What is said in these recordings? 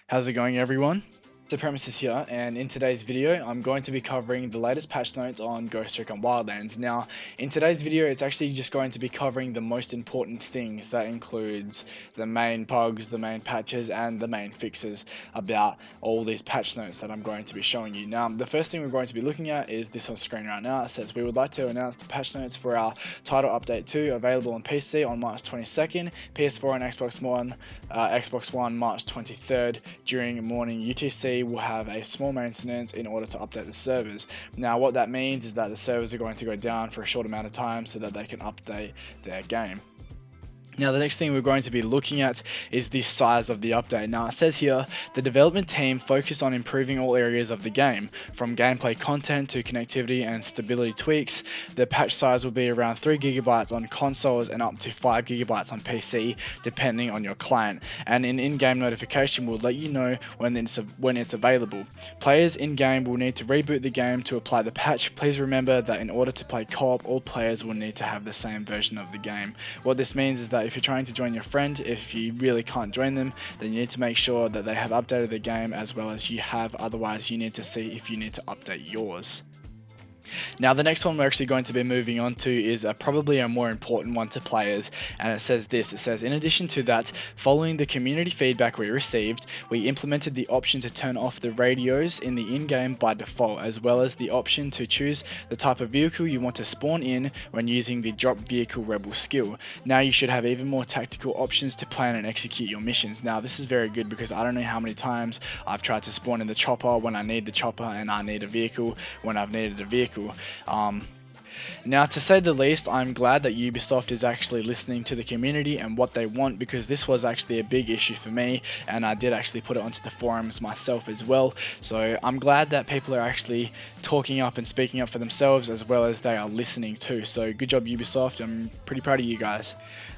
How's it going, everyone? Supremisis here, and in today's video I'm going to be covering the latest patch notes on Recon Wildlands. Now, in today's video it's actually just going to be covering the most important things. That includes the main bugs, the main patches, and the main fixes about all these patch notes that I'm going to be showing you. Now, the first thing we're going to be looking at is this on screen right now. It says we would like to announce the patch notes for our title update 2 available on PC on March 22nd, PS4 and Xbox One March 23rd during morning UTC. Will have a small maintenance in order to update the servers. Now, what that means is that the servers are going to go down for a short amount of time so that they can update their game. Now, the next thing we're going to be looking at is the size of the update. Now, it says here, the development team focused on improving all areas of the game, from gameplay content to connectivity and stability tweaks. The patch size will be around 3 GB on consoles and up to 5 GB on PC, depending on your client. And an in-game notification will let you know when it's available. Players in-game will need to reboot the game to apply the patch. Please remember that in order to play co-op, all players will need to have the same version of the game. What this means is that if you're trying to join your friend, if you really can't join them, then you need to make sure that they have updated the game as well as you have. Otherwise, you need to see if you need to update yours. Now, the next one we're actually going to be moving on to is probably a more important one to players, and it says this. It says, in addition to that, following the community feedback we received, we implemented the option to turn off the radios in the in-game by default, as well as the option to choose the type of vehicle you want to spawn in when using the drop vehicle rebel skill. Now you should have even more tactical options to plan and execute your missions. Now, this is very good because I don't know how many times I've tried to spawn in the chopper when I need the chopper and I need a vehicle when I've needed a vehicle. Now, to say the least, I'm glad that Ubisoft is actually listening to the community and what they want, because this was actually a big issue for me, and I did actually put it onto the forums myself as well. So I'm glad that people are actually talking up and speaking up for themselves, as well as they are listening too. So good job, Ubisoft. I'm pretty proud of you guys.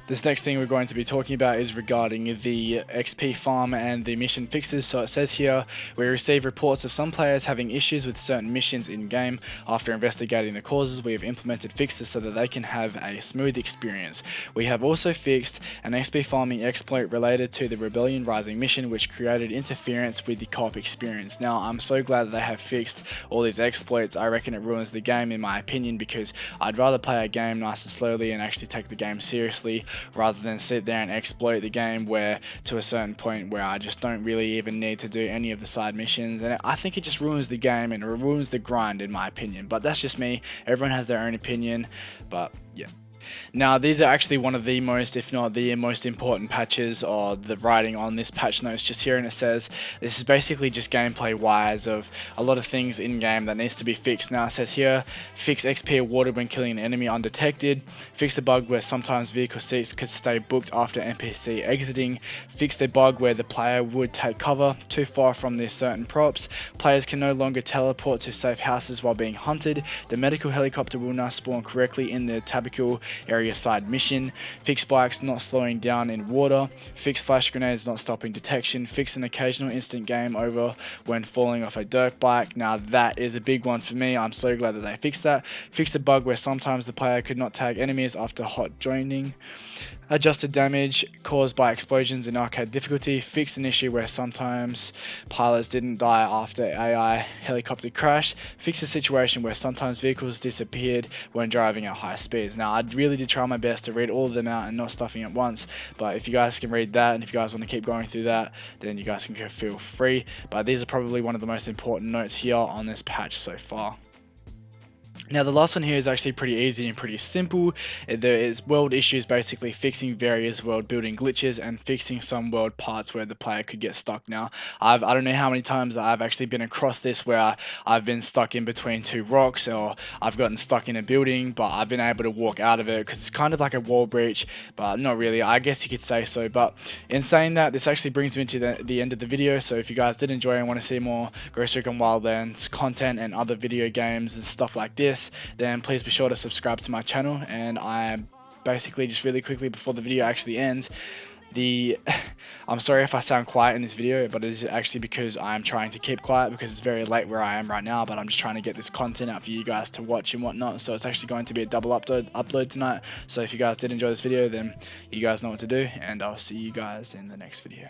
This next thing we're going to be talking about is regarding the XP farm and the mission fixes. So it says here, we receive reports of some players having issues with certain missions in game. After investigating the causes, we have implemented fixes so that they can have a smooth experience. We have also fixed an XP farming exploit related to the Rebellion Rising mission, which created interference with the co-op experience. Now, I'm so glad that they have fixed all these exploits. I reckon it ruins the game in my opinion, because I'd rather play a game nice and slowly and actually take the game seriously, rather than sit there and exploit the game where to a certain point where I just don't really even need to do any of the side missions. And I think it just ruins the game and it ruins the grind in my opinion. But that's just me. Everyone has their own opinion. But yeah. Now, these are actually one of the most, if not the most important patches, or the writing on this patch notes just here, and it says this is basically just gameplay wise of a lot of things in game that needs to be fixed. Now it says here, fix XP awarded when killing an enemy undetected, fix the bug where sometimes vehicle seats could stay booked after NPC exiting, fix the bug where the player would take cover too far from their certain props, players can no longer teleport to safe houses while being hunted, the medical helicopter will now spawn correctly in the tabernacle area side mission, fix bikes not slowing down in water, fix flash grenades not stopping detection, fix an occasional instant game over when falling off a dirt bike. Now that is a big one for me. I'm so glad that they fixed that. Fix the bug where sometimes the player could not tag enemies after hot joining. Adjusted damage caused by explosions in arcade difficulty. Fixed an issue where sometimes pilots didn't die after AI helicopter crash. Fixed a situation where sometimes vehicles disappeared when driving at high speeds. Now, I really did try my best to read all of them out and not stuffing at once, but if you guys can read that and if you guys want to keep going through that, then you guys can feel free. But these are probably one of the most important notes here on this patch so far. Now, the last one here is actually pretty easy and pretty simple. There is world issues, basically fixing various world building glitches and fixing some world parts where the player could get stuck. Now, I don't know how many times I've actually been across this where I've been stuck in between two rocks, or I've gotten stuck in a building, but I've been able to walk out of it because it's kind of like a wall breach, but not really. I guess you could say so. But in saying that, this actually brings me to the end of the video. So if you guys did enjoy and want to see more Recon Wildlands content and other video games and stuff like this, then please be sure to subscribe to my channel. And I basically, just really quickly before the video actually ends, I'm sorry if I sound quiet in this video, but it is actually because I'm trying to keep quiet because it's very late where I am right now, but I'm just trying to get this content out for you guys to watch and whatnot. So it's actually going to be a double upload tonight. So if you guys did enjoy this video, then you guys know what to do, and I'll see you guys in the next video.